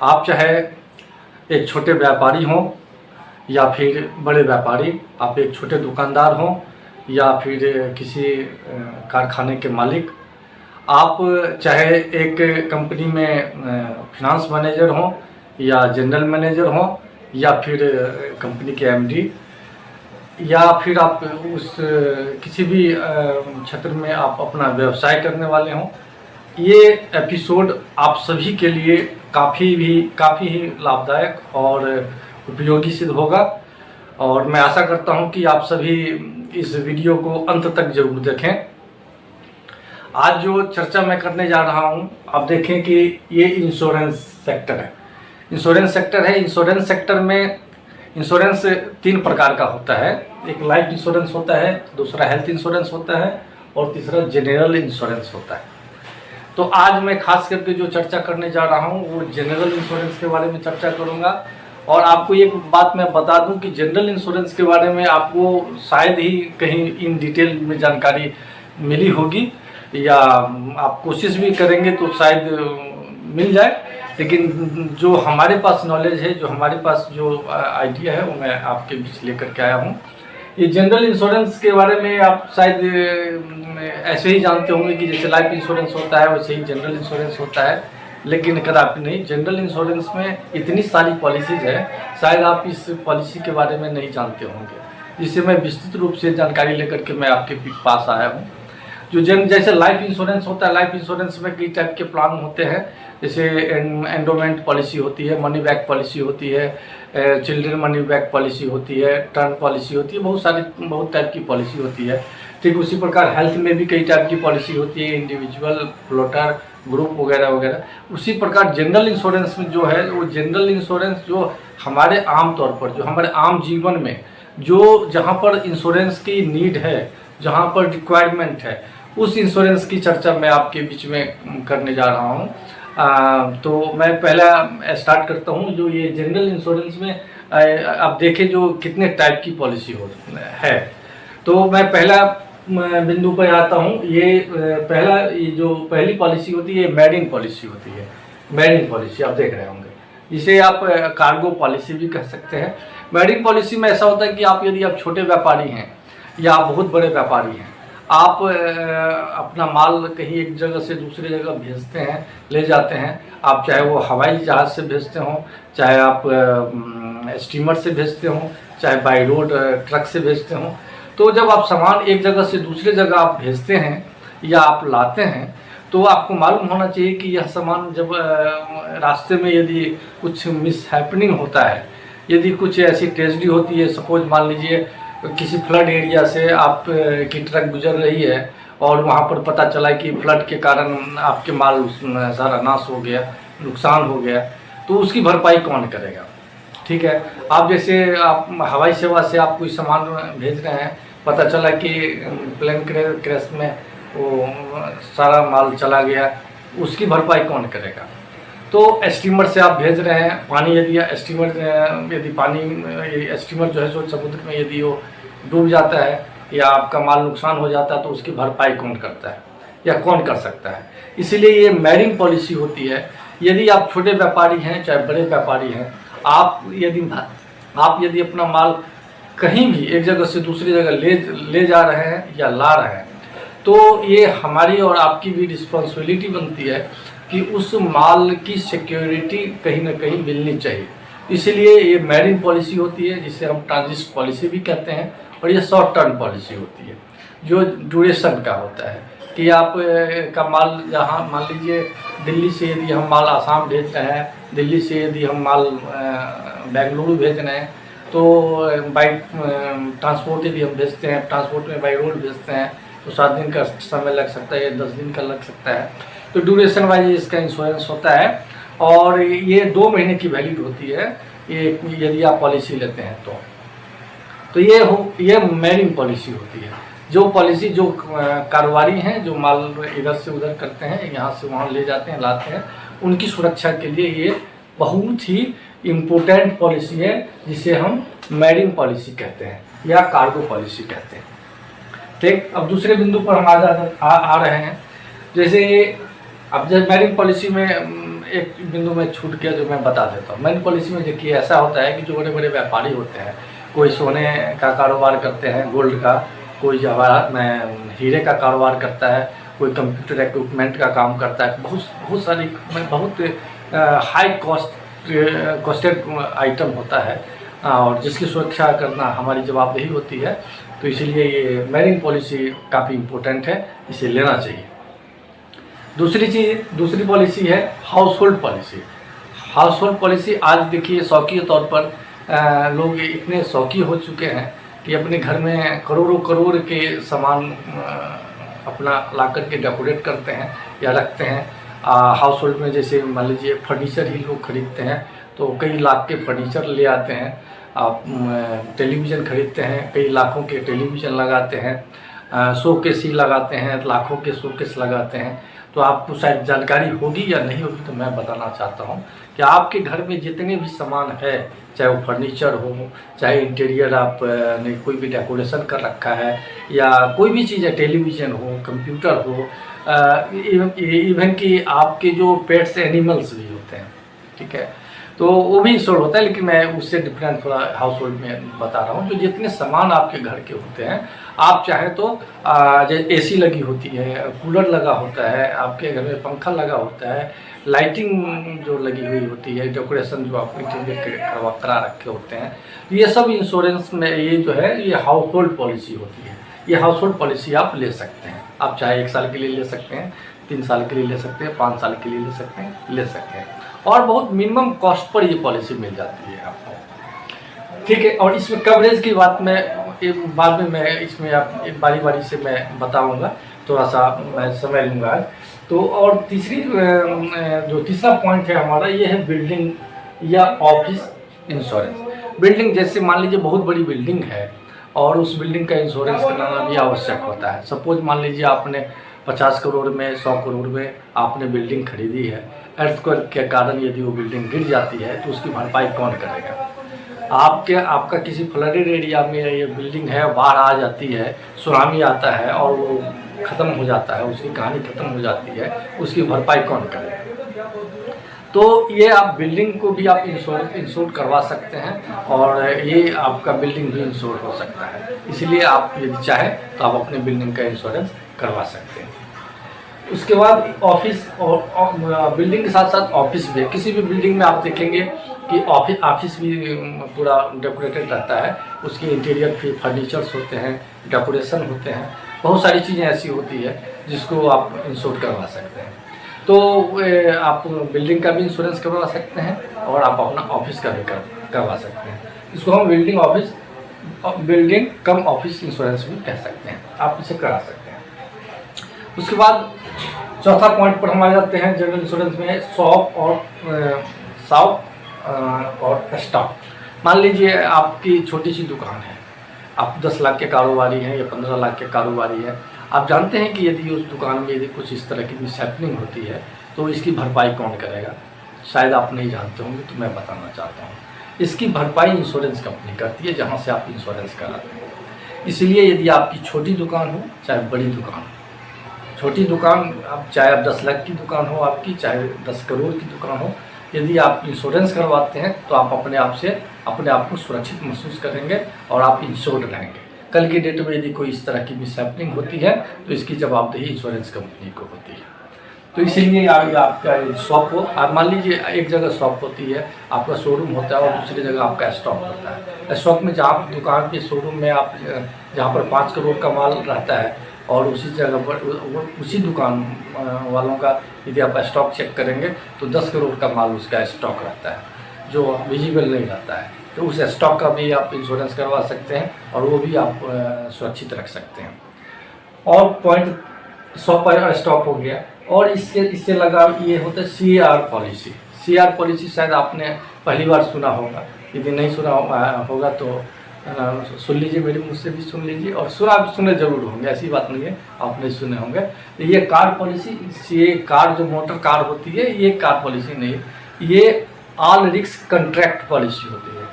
आप चाहे एक छोटे व्यापारी हों या फिर बड़े व्यापारी, आप एक छोटे दुकानदार हों या फिर किसी कारखाने के मालिक, आप चाहे एक कंपनी में फिनांस मैनेजर हों या जनरल मैनेजर हों या फिर कंपनी के एमडी, या फिर आप उस किसी भी क्षेत्र में आप अपना व्यवसाय करने वाले हों, ये एपिसोड आप सभी के लिए काफ़ी ही लाभदायक और उपयोगी सिद्ध होगा। और मैं आशा करता हूं कि आप सभी इस वीडियो को अंत तक जरूर देखें। आज जो चर्चा मैं करने जा रहा हूं, आप देखें कि ये इंश्योरेंस सेक्टर है। इंश्योरेंस सेक्टर में इंश्योरेंस 3 प्रकार का होता है। एक लाइफ इंश्योरेंस होता है, दूसरा हेल्थ इंश्योरेंस होता है और तीसरा जनरल इंश्योरेंस होता है। तो आज मैं खास करके जो चर्चा करने जा रहा हूं वो जनरल इंश्योरेंस के बारे में चर्चा करूंगा। और आपको एक बात मैं बता दूं कि जनरल इंश्योरेंस के बारे में आपको शायद ही कहीं इन डिटेल में जानकारी मिली होगी, या आप कोशिश भी करेंगे तो शायद मिल जाए, लेकिन जो हमारे पास नॉलेज है, जो हमारे पास जो आइडिया है, वो मैं आपके बीच लेकर के आया हूँ। ये जनरल इंश्योरेंस के बारे में आप शायद ऐसे ही जानते होंगे कि जैसे लाइफ इंश्योरेंस होता है वैसे ही जनरल इंश्योरेंस होता है, लेकिन कदापि नहीं। जनरल इंश्योरेंस में इतनी सारी पॉलिसीज़ है, शायद आप इस पॉलिसी के बारे में नहीं जानते होंगे, जिससे मैं विस्तृत रूप से जानकारी लेकर के मैं आपके पास आया हूँ। जो जैसे लाइफ इंश्योरेंस होता है, लाइफ इंश्योरेंस में कई टाइप के प्लान होते हैं। जैसे एंडोमेंट पॉलिसी होती है, मनी बैक पॉलिसी होती है, चिल्ड्रन मनी बैक पॉलिसी होती है, टर्म पॉलिसी होती है, बहुत टाइप की पॉलिसी होती है। ठीक उसी प्रकार हेल्थ में भी कई टाइप की पॉलिसी होती है, इंडिविजुअल, फ्लोटर, ग्रुप वगैरह वगैरह। उसी प्रकार जनरल इंश्योरेंस में जो है, वो जनरल इंश्योरेंस जो हमारे आम तौर पर, जो हमारे आम जीवन में जो जहाँ पर इंश्योरेंस की नीड है, जहाँ पर रिक्वायरमेंट है, उस इंश्योरेंस की चर्चा मैं आपके बीच में करने जा रहा हूँ। तो मैं पहला स्टार्ट करता हूँ। जो ये जनरल इंश्योरेंस में आप देखें जो कितने टाइप की पॉलिसी है, तो मैं पहला बिंदु पर आता हूँ। ये जो पहली पॉलिसी होती है, मैरिन पॉलिसी होती है। मैरिन पॉलिसी आप देख रहे होंगे, इसे आप कार्गो पॉलिसी भी कह सकते हैं। मैरिन पॉलिसी में ऐसा होता है कि यदि आप छोटे व्यापारी हैं या आप बहुत बड़े व्यापारी हैं, आप अपना माल कहीं एक जगह से दूसरी जगह भेजते हैं, ले जाते हैं। आप चाहे वो हवाई जहाज़ से भेजते हों, चाहे आप स्टीमर से भेजते हों, चाहे बाई रोड ट्रक से भेजते हों। तो जब आप सामान एक जगह से दूसरी जगह आप भेजते हैं या आप लाते हैं, तो आपको मालूम होना चाहिए कि यह सामान जब रास्ते में यदि कुछ मिसहैपनिंग होता है, यदि कुछ ऐसी ट्रेजेडी होती है, सपोज मान लीजिए किसी फ्लड एरिया से आप की ट्रक गुजर रही है और वहाँ पर पता चला कि फ्लड के कारण आपके माल सारा नाश हो गया, नुकसान हो गया, तो उसकी भरपाई कौन करेगा? ठीक है, आप जैसे आप हवाई सेवा से आप कोई सामान भेज रहे हैं, पता चला कि प्लेन क्रैश में वो सारा माल चला गया, उसकी भरपाई कौन करेगा? तो स्टीमर से आप भेज रहे हैं पानी, यदि पानी स्टीमर जो है सो समुद्र में यदि वो डूब जाता है या आपका माल नुकसान हो जाता है, तो उसकी भरपाई कौन करता है या कौन कर सकता है? इसीलिए ये मैरिन पॉलिसी होती है। यदि आप छोटे व्यापारी हैं चाहे बड़े व्यापारी हैं, आप यदि अपना माल कहीं भी एक जगह से दूसरी जगह ले जा रहे हैं या ला रहे हैं, तो ये हमारी और आपकी भी रिस्पॉन्सिबिलिटी बनती है कि उस माल की सिक्योरिटी कहीं ना कहीं मिलनी चाहिए। इसलिए ये मैरिन पॉलिसी होती है, जिसे हम ट्रांजिट पॉलिसी भी कहते हैं। और ये शॉर्ट टर्म पॉलिसी होती है, जो ड्यूरेशन का होता है कि आप का माल जहाँ, मान लीजिए दिल्ली से यदि हम माल आसाम भेज रहे हैं, दिल्ली से यदि हम माल बेंगलुरु भेज रहे हैं, तो बाई ट्रांसपोर्ट यदि हम भेजते हैं, ट्रांसपोर्ट में बाई रोड भेजते हैं, तो 7 दिन का समय लग सकता है या 10 दिन का लग सकता है। तो ड्यूरेशन वाइज इसका इंश्योरेंस होता है और ये 2 महीने की वैलिड होती है, ये यदि आप पॉलिसी लेते हैं तो ये मैरिन पॉलिसी होती है। जो पॉलिसी जो कारोबारी हैं, जो माल इधर से उधर करते हैं, यहाँ से वहाँ ले जाते हैं, लाते हैं, उनकी सुरक्षा के लिए ये बहुत ही इम्पोर्टेंट पॉलिसी है, जिसे हम मैरिन पॉलिसी कहते हैं या कार्गो पॉलिसी कहते हैं। ठीक, अब दूसरे बिंदु पर हम आ रहे हैं। जैसे अब जब मैरिन पॉलिसी में एक बिंदु में छूट गया जो मैं बता देता हूँ। मरीन पॉलिसी में देखिए ऐसा होता है कि जो बड़े बड़े व्यापारी होते हैं, कोई सोने का कारोबार करते हैं, गोल्ड का, कोई जवाहरात में हीरे का कारोबार करता है, कोई कंप्यूटर इक्विपमेंट का काम करता है, बहुत सारी बहुत हाई कॉस्टेड आइटम होता है और जिसकी सुरक्षा करना हमारी जवाबदेही होती है। तो इसलिए ये मैरिन पॉलिसी काफ़ी इम्पोर्टेंट है, इसे लेना चाहिए। दूसरी पॉलिसी है house hold policy. House hold policy आज देखिए शौकीय तौर पर लोग इतने शौकी हो चुके हैं कि अपने घर में करोड़ों करोड़ के सामान अपना ला करके डेकोरेट करते हैं या रखते हैं। हाउस होल्ड में जैसे मान लीजिए फर्नीचर ही लोग खरीदते हैं तो कई लाख के फर्नीचर ले आते हैं। आप टेलीविज़न खरीदते हैं, कई लाखों के टेलीविज़न लगाते हैं, शोकेस ही लगाते हैं, लाखों के शोकेस लगाते हैं। तो आपको शायद जानकारी होगी या नहीं होगी, तो मैं बताना चाहता हूँ कि आपके घर में जितने भी सामान है, चाहे वो फर्नीचर हो, चाहे इंटीरियर आप ने कोई भी डेकोरेशन कर रखा है, या कोई भी चीज़ है, टेलीविज़न हो, कंप्यूटर हो, इवन कि आपके जो पेट्स एनिमल्स भी होते हैं, ठीक है, तो वो भी इंश्योर होता है। लेकिन मैं उससे डिफरेंट थोड़ा हाउस होल्ड में बता रहा हूँ। जो जितने सामान आपके घर के होते हैं, आप चाहे तो जैसे एसी लगी होती है, कूलर लगा होता है, आपके घर में पंखा लगा होता है, लाइटिंग जो लगी हुई होती है, डेकोरेशन जो आप इंटीरियर करा रखे होते हैं, ये सब इंश्योरेंस में ये जो है ये हाउस होल्ड पॉलिसी होती है। ये हाउस होल्ड पॉलिसी आप ले सकते हैं। आप चाहे 1 साल के लिए ले सकते हैं, 3 साल के लिए ले सकते हैं, 5 साल के लिए ले सकते हैं और बहुत मिनिमम कॉस्ट पर ये पॉलिसी मिल जाती है आपको, ठीक है। और इसमें कवरेज की बात में बाद में मैं इसमें आप एक बारी से मैं बताऊंगा, थोड़ा सा मैं समय लूँगा। तो और तीसरा पॉइंट है हमारा, ये है बिल्डिंग या ऑफिस इंश्योरेंस। बिल्डिंग जैसे मान लीजिए बहुत बड़ी बिल्डिंग है और उस बिल्डिंग का इंश्योरेंस कराना भी आवश्यक होता है। सपोज मान लीजिए आपने 50 करोड़ में, 100 करोड़ में आपने बिल्डिंग खरीदी है, अर्थक्वेक के कारण यदि वो बिल्डिंग गिर जाती है तो उसकी भरपाई कौन करेगा? आपका किसी फ्लडेड एरिया में ये बिल्डिंग है, बाढ़ आ जाती है, सुनामी आता है और वो ख़त्म हो जाता है, उसकी कहानी ख़त्म हो जाती है, उसकी भरपाई कौन करेगा? तो ये आप बिल्डिंग को भी आप इंश्योर करवा सकते हैं और ये आपका बिल्डिंग भी इंश्योर हो सकता है। इसलिए आप यदि चाहें तो आप अपने बिल्डिंग का इंश्योरेंस करवा सकते हैं। उसके बाद ऑफिस और बिल्डिंग के साथ साथ ऑफिस भी, किसी भी बिल्डिंग में आप देखेंगे कि ऑफिस भी पूरा डेकोरेटेड रहता है, उसके इंटीरियर भी फर्नीचर्स होते हैं, डेकोरेशन होते हैं, बहुत सारी चीज़ें ऐसी होती है जिसको आप इंश्योर करवा सकते हैं। तो आप बिल्डिंग का भी इंश्योरेंस करवा सकते हैं और आप अपना ऑफिस का भी करवा सकते हैं। इसको हम बिल्डिंग कम ऑफिस इंश्योरेंस भी कह सकते हैं, आप इसे करा सकते हैं। उसके बाद चौथा पॉइंट पर हम आ जाते हैं जनरल इंश्योरेंस में, शॉप और स्टॉक। मान लीजिए आपकी छोटी सी दुकान है, आप 10 लाख के कारोबारी हैं या 15 लाख के कारोबारी हैं। आप जानते हैं कि यदि उस दुकान में यदि कुछ इस तरह की मिसहैपनिंग होती है तो इसकी भरपाई कौन करेगा? शायद आप नहीं जानते होंगे, तो मैं बताना चाहता हूँ। इसकी भरपाई इंश्योरेंस कंपनी करती है जहाँ से आप इंश्योरेंस कराते हैं। इसलिए यदि आपकी छोटी दुकान हो चाहे बड़ी दुकान हो, छोटी दुकान आप चाहे 10 लाख की दुकान हो आपकी, चाहे 10 करोड़ की दुकान हो, यदि आप इंश्योरेंस करवाते हैं तो आप अपने आप को सुरक्षित महसूस करेंगे और आप इंश्योर्ड रहेंगे। कल की डेट में यदि कोई इस तरह की मिसहैपनिंग होती है तो इसकी जवाबदेही इंश्योरेंस कंपनी को होती है। तो इसीलिए आपका शॉप हो, आप मान लीजिए एक जगह शॉप होती है, आपका शोरूम होता है और दूसरी जगह आपका स्टॉक होता है। स्टॉक में जहाँ दुकान पे शोरूम में आप जहाँ पर 5 करोड़ का माल रहता है और उसी जगह पर उसी दुकान वालों का यदि आप स्टॉक चेक करेंगे तो 10 करोड़ का माल उसका स्टॉक रहता है जो विजिबल नहीं रहता है। तो उस स्टॉक का भी आप इंश्योरेंस करवा सकते हैं और वो भी आप सुरक्षित रख सकते हैं। और पॉइंट 100 पर स्टॉक हो गया। और इससे लगा ये होता है CAR पॉलिसी। CAR पॉलिसी शायद आपने पहली बार सुना होगा, यदि नहीं सुना होगा तो सुन लीजिए, मेरे मुँह से भी सुन लीजिए, और सुने जरूर होंगे, ऐसी बात नहीं है आप नहीं सुने होंगे। तो ये कार पॉलिसी, ये कार जो मोटर कार होती है, ये कार पॉलिसी नहीं, ये ऑल रिस्क कंट्रैक्ट पॉलिसी होती है।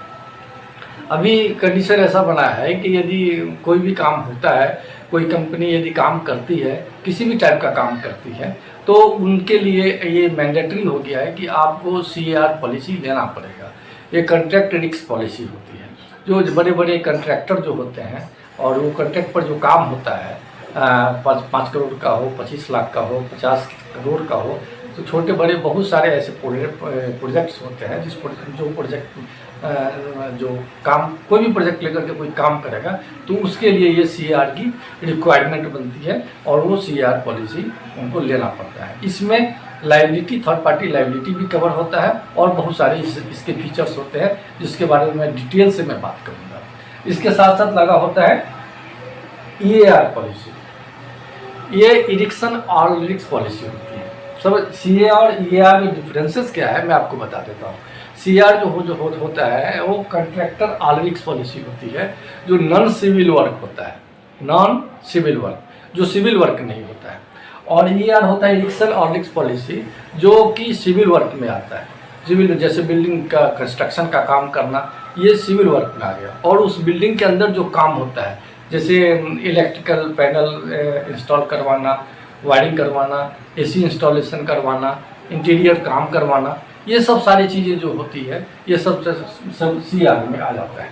अभी कंडीशन ऐसा बना है कि यदि कोई भी काम होता है, कोई कंपनी यदि काम करती है, किसी भी टाइप का काम करती है, तो उनके लिए ये मैंडेटरी हो गया है कि आपको CAR पॉलिसी लेना पड़ेगा। ये कॉन्ट्रैक्ट रिस्क पॉलिसी होती है। जो बड़े बड़े कॉन्ट्रैक्टर जो होते हैं और वो कॉन्ट्रैक्ट पर जो काम होता है 5 करोड़ का हो, 25 लाख का हो, 50 करोड़ का हो, तो छोटे बड़े बहुत सारे ऐसे प्रोजेक्ट्स होते हैं जो प्रोजेक्ट जो काम कोई भी प्रोजेक्ट लेकर के कोई काम करेगा तो उसके लिए ये CAR की रिक्वायरमेंट बनती है और वो CAR पॉलिसी उनको लेना पड़ता है। इसमें लाइबिलिटी, थर्ड पार्टी लाइबिलिटी भी कवर होता है और बहुत सारे इसके फीचर्स होते हैं जिसके बारे में डिटेल से मैं बात करूँगा। इसके साथ साथ लगा होता है EAR पॉलिसी। ये इरिक्शन और लिरिक्स पॉलिसी होती है। सब CAR और EAR में डिफरेंसेस क्या है मैं आपको बता देता हूँ। CAR जो होता है वो कॉन्ट्रैक्टर ऑल रिस्क पॉलिसी होती है, जो नॉन सिविल वर्क होता है, नॉन सिविल वर्क जो सिविल वर्क नहीं होता है। और EAR होता है इरिक्शन और रिस्क पॉलिसी जो कि सिविल वर्क में आता है। सिविल जैसे बिल्डिंग का कंस्ट्रक्शन का काम करना, ये सिविल वर्क में आ गया। और उस बिल्डिंग के अंदर जो काम होता है जैसे इलेक्ट्रिकल पैनल इंस्टॉल करवाना, वायरिंग करवाना, AC इंस्टॉलेशन करवाना, इंटीरियर काम करवाना, ये सब सारी चीज़ें जो होती है ये सब CAR में आ जाता है।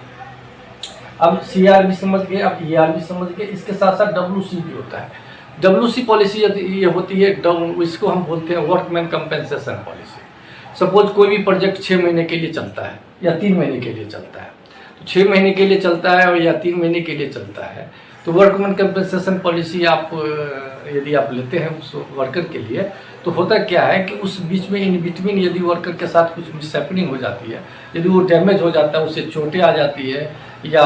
अब CAR भी समझ गए, अब EAR भी समझ गए। इसके साथ साथ WC भी होता है। WC पॉलिसी ये होती है, इसको हम बोलते हैं वर्कमैन कंपेंसेशन पॉलिसी। सपोज कोई भी प्रोजेक्ट 6 महीने के लिए चलता है या 3 महीने के लिए चलता है, तो 6 महीने के लिए चलता है और या 3 महीने के लिए चलता है, तो वर्कमैन कंपेंसेशन पॉलिसी आप यदि आप लेते हैं उस वर्कर के लिए, तो होता क्या है कि उस बीच में इन बिटवीन यदि वर्कर के साथ कुछ मिसहैपनिंग हो जाती है, यदि वो डैमेज हो जाता है, उसे चोटें आ जाती है या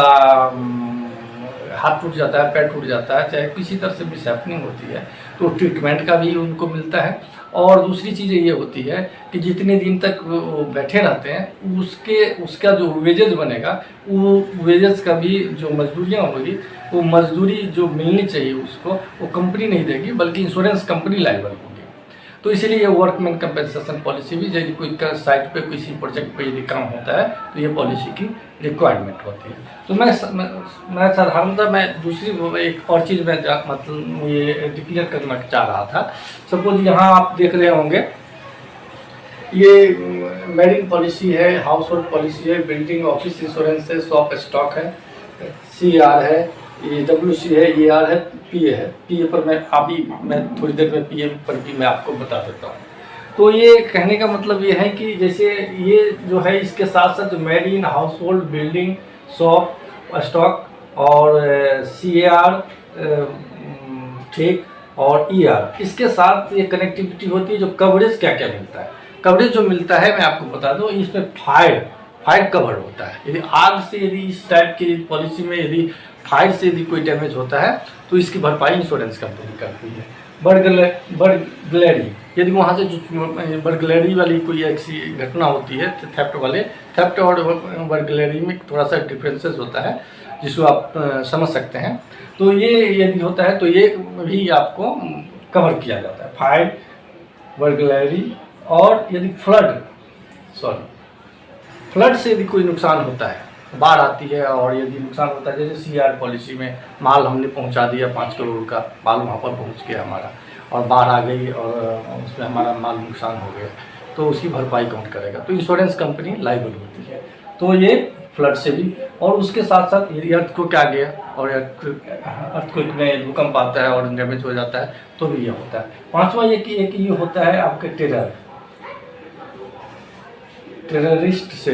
हाथ टूट जाता है, पैर टूट जाता है, चाहे किसी तरह से मिसहैपनिंग होती है, तो ट्रीटमेंट का भी उनको मिलता है। और दूसरी चीज़ ये होती है कि जितने दिन तक वो बैठे रहते हैं उसका जो वेजेस बनेगा, वो वेजेस का भी जो मजदूरियाँ होगी, वो मजदूरी जो मिलनी चाहिए उसको वो कंपनी नहीं देगी बल्कि इंश्योरेंस कंपनी लायबल होगी। तो इसीलिए ये वर्कमैन कंपेंसेशन पॉलिसी भी यदि कोई साइट पे किसी प्रोजेक्ट पे यदि काम होता है तो ये पॉलिसी की रिक्वायरमेंट होती है। तो मैं साधारणतः मैं दूसरी एक और चीज़ मैं मतलब ये डिक्लेयर करना चाह रहा था। सपोज यहाँ आप देख रहे होंगे ये मेरिन पॉलिसी है, हाउस होल्ड पॉलिसी है, बिल्डिंग ऑफिस इंश्योरेंस है, शॉप स्टॉक है, CAR है, ये WC है, EAR है, PA है। PA पर मैं थोड़ी देर में PA पर भी मैं आपको बता देता हूँ। तो ये कहने का मतलब ये है कि जैसे ये जो है इसके साथ साथ जो marine, house hold, building, shop stock और CAR ठीक और EAR, इसके साथ ये कनेक्टिविटी होती है। जो कवरेज क्या क्या मिलता है, कवरेज जो मिलता है मैं आपको बता दूँ, इसमें फायर कवर होता है। यदि आग से यदि इस टाइप की पॉलिसी में यदि फायर से यदि कोई डैमेज होता है तो इसकी भरपाई इंश्योरेंस कंपनी करती है। बर्गलरी, यदि वहाँ से जो बर्गलरी वाली कोई ऐसी घटना होती है, थेफ्ट और बर्गलरी में थोड़ा सा डिफरेंसेस होता है जिसको आप समझ सकते हैं। तो ये यदि होता है तो ये भी आपको कवर किया जाता है, फायर, बर्गलरी। और यदि फ्लड से यदि कोई नुकसान होता है, बाढ़ आती है और यदि नुकसान होता है, जैसे CAR पॉलिसी में माल हमने पहुंचा दिया 5 करोड़ का माल वहां पर पहुंच गया हमारा, और बाढ़ आ गई और उसमें हमारा माल नुकसान हो गया, तो उसकी भरपाई कौन करेगा? तो इंश्योरेंस कंपनी लायबल होती है। तो ये फ्लड से भी, और उसके साथ साथ यदि अर्थक्वेक आ गया और अर्थक्वेक में भूकंप आता है और डैमेज हो जाता है तो भी ये होता है। पाँचवा एक ये होता है आपके टेररिस्ट से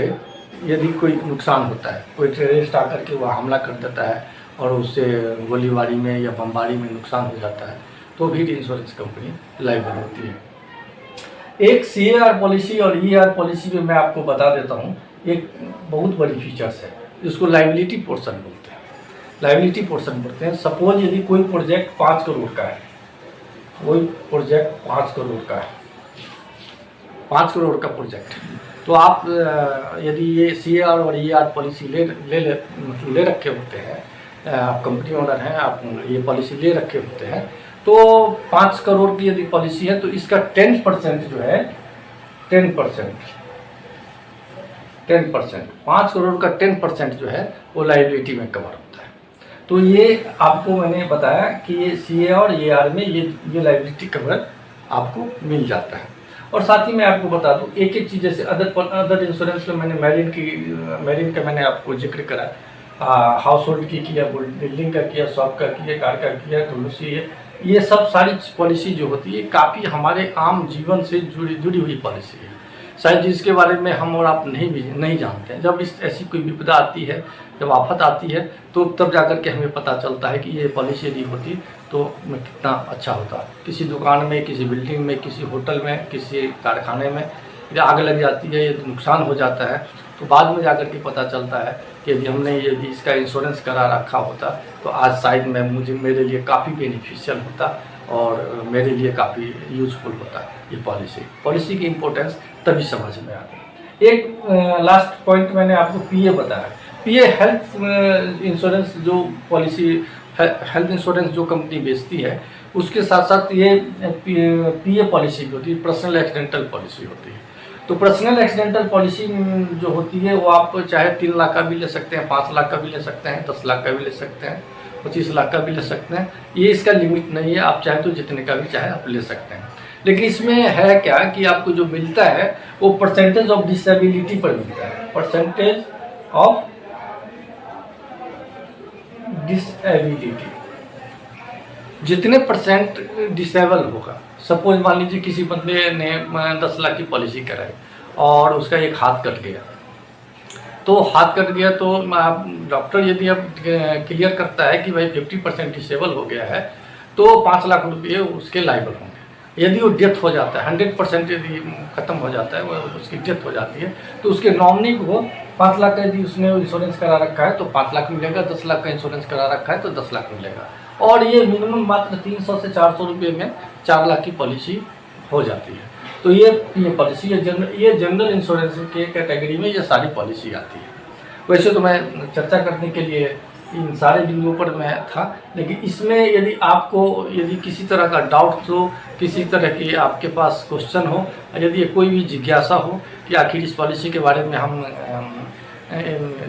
यदि कोई नुकसान होता है, कोई टेररिस्ट आकर के वह हमला कर देता है और उससे गोलीबारी में या बमबारी में नुकसान हो जाता है तो भी इंश्योरेंस कंपनी लायबल होती है। एक CAR पॉलिसी और EAR पॉलिसी में मैं आपको बता देता हूँ, एक बहुत बड़ी फीचर्स है जिसको लायबिलिटी पोर्शन बोलते हैं। लायबिलिटी पोर्शन बोलते हैं, सपोज यदि कोई प्रोजेक्ट 5 करोड़ का है, कोई प्रोजेक्ट 5 करोड़ का है, 5 करोड़ का प्रोजेक्ट, तो आप यदि ये CAR और EAR पॉलिसी ले रखे होते हैं, आप कंपनी ओनर हैं, आप ये पॉलिसी ले रखे होते हैं, तो 5 करोड़ की यदि पॉलिसी है तो इसका 10% जो है 10% 10%, 5 करोड़ का 10% जो है वो लाइबिलिटी में कवर होता है। तो ये आपको मैंने बताया कि ये CA और AR में ये लाइबिलिटी कवर आपको मिल जाता है। और साथ ही मैं आपको बता दूं एक एक चीज़, जैसे अदर इंश्योरेंस में मैंने मैरिन का मैंने आपको जिक्र करा, हाउस होल्ड की किया, बिल्डिंग का किया, शॉप का किया, कार का किया, पॉलिसी है। ये सब सारी पॉलिसी जो होती है काफ़ी हमारे आम जीवन से जुड़ी हुई पॉलिसी है, शायद जिसके बारे में हम और आप नहीं जानते हैं। जब ऐसी कोई विपदा आती है, जब आफत आती है, तो तब जाकर के हमें पता चलता है कि ये पॉलिसी यदि होती तो कितना अच्छा होता। किसी दुकान में, किसी बिल्डिंग में, किसी होटल में, किसी कारखाने में यदि आग लग जाती है, यदि नुकसान हो जाता है, तो बाद में जाकर के पता चलता है कि यदि इसका इंश्योरेंस करा रखा होता तो आज शायद मेरे लिए काफ़ी बेनिफिशियल होता और मेरे लिए काफ़ी यूजफुल होता ये पॉलिसी की इम्पोर्टेंस तभी समझ में आती है। एक लास्ट पॉइंट मैंने आपको PA बताया। PA हेल्थ इंश्योरेंस जो पॉलिसी, हेल्थ इंश्योरेंस जो कंपनी बेचती है, उसके साथ साथ ये PA पॉलिसी भी होती है, पर्सनल एक्सीडेंटल पॉलिसी होती है। तो पर्सनल एक्सीडेंटल पॉलिसी जो होती है वो आप चाहे 3 लाख का भी ले सकते हैं, 5 लाख का भी ले सकते हैं, 10 लाख का भी ले सकते हैं, 25 लाख का भी ले सकते हैं। ये इसका लिमिट नहीं है, आप चाहे तो जितने का भी चाहे आप ले सकते हैं। लेकिन इसमें है क्या कि आपको जो मिलता है वो परसेंटेज ऑफ डिसेबिलिटी पर मिलता है, परसेंटेज ऑफ डिसेबिलिटी। जितने परसेंट डिसेबल होगा, सपोज मान लीजिए किसी बंदे ने 10 लाख की पॉलिसी कराई और उसका एक हाथ कट गया, तो हाथ कट गया तो डॉक्टर यदि अब क्लियर करता है कि भाई 50% डिसेबल हो गया है तो 5 लाख रुपये उसके लायबल होंगे। यदि वो डेथ हो जाता है, 100% यदि ख़त्म हो जाता है, वो उसकी डेथ हो जाती है, तो उसके नॉमिनी को 5 लाख का यदि उसने इंश्योरेंस करा रखा है तो 5 लाख मिलेगा, 10 लाख का इंश्योरेंस करा रखा है तो 10 लाख मिलेगा। और ये मिनिमम मात्र 300 से 400 रुपये में 4 लाख की पॉलिसी हो जाती है। तो ये पॉलिसी ये जनरल इंश्योरेंस के कैटेगरी में ये सारी पॉलिसी आती है। वैसे तो मैं चर्चा करने के लिए इन सारे बिंदुओं पर मैं था, लेकिन इसमें यदि किसी तरह का डाउट हो, किसी तरह की आपके पास क्वेश्चन हो, यदि कोई भी जिज्ञासा हो कि आखिर इस पॉलिसी के बारे में हम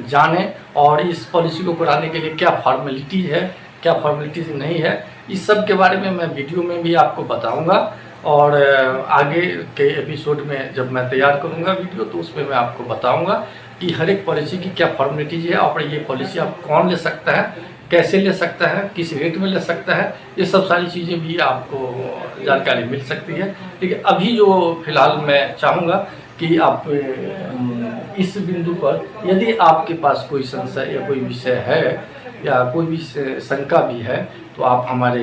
जानें और इस पॉलिसी को कराने के लिए क्या फॉर्मेलिटीज़ है, क्या फॉर्मेलिटीज़ नहीं है, इस सब के बारे में मैं वीडियो में भी आपको बताऊंगा। और आगे के एपिसोड में जब मैं तैयार करूंगा वीडियो तो उसमें मैं आपको बताऊंगा कि हर एक पॉलिसी की क्या फॉर्मेलिटीज़ है और ये पॉलिसी आप कौन ले सकता है, कैसे ले सकता है, किस रेट में ले सकता है, ये सब सारी चीज़ें भी आपको जानकारी मिल सकती है। लेकिन अभी जो फ़िलहाल मैं चाहूँगा कि आप इस बिंदु पर यदि आपके पास कोई संशय या कोई विषय है या कोई भी शंका भी है तो आप हमारे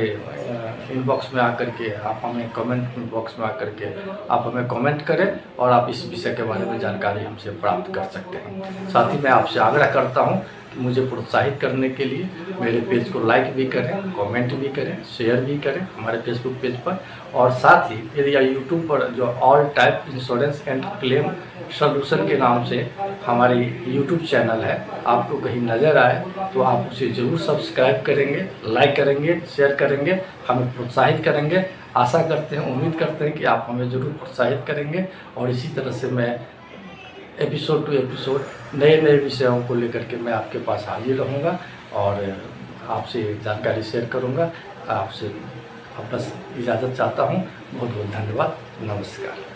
इनबॉक्स में आकर के, आप हमें कमेंट बॉक्स में आकर के आप हमें कमेंट करें और आप इस विषय के बारे में जानकारी हमसे प्राप्त कर सकते हैं। साथ ही मैं आपसे आग्रह करता हूं कि मुझे प्रोत्साहित करने के लिए मेरे पेज को लाइक भी करें, कमेंट भी करें, शेयर भी करें हमारे फेसबुक पेज पर। और साथ ही यदि यूट्यूब पर जो all type insurance and claim solution के नाम से हमारी यूट्यूब चैनल है, आपको कहीं नज़र आए तो आप उसे ज़रूर सब्सक्राइब करेंगे, लाइक करेंगे, शेयर करेंगे, हमें प्रोत्साहित करेंगे। आशा करते हैं, उम्मीद करते हैं कि आप हमें ज़रूर प्रोत्साहित करेंगे। और इसी तरह से मैं एपिसोड टू एपिसोड नए विषयों को लेकर के मैं आपके पास हाजिर रहूँगा और आपसे जानकारी शेयर करूँगा। आपसे बस इजाज़त चाहता हूँ। बहुत बहुत धन्यवाद। नमस्कार।